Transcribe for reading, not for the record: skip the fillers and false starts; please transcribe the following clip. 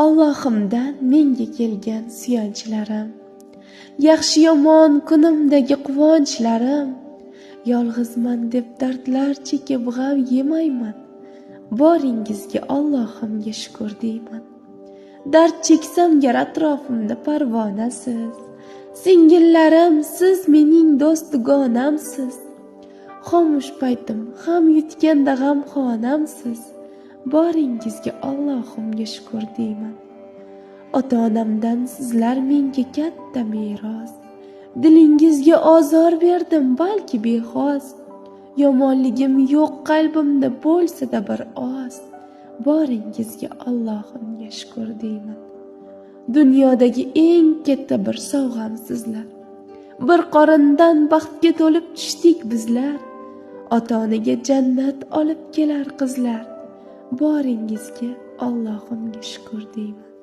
Allohimdan menga kelgan suyanchlarim, yaxshi yomon kunimdagi quvonchlarim, yolg'izman deb dardlar chekib g'am yemayman, boringizga Allohimga shukr deyman. Dard cheksam gar atrofimda parvonasiz, singillarim siz mening do'st dugonamsiz, xomush paytim ham yutganda g'amxonamsiz, boringizga Allohimga shukr deyman. Ota-onamdan sizlar menga katta meros, dilingizga ozor berdim balki bexos, yomonligim yo'q qalbimda bo'lsa-da bir oz, boringizga Allohimga shukr deyman. Dunyodagi eng katta bir sovg'am sizlar, bir qorindan baxtga to'lib tushdik bizlar, ota-onaga jannat olib kelar qizlar, boringizga Allohimga shukr deyman.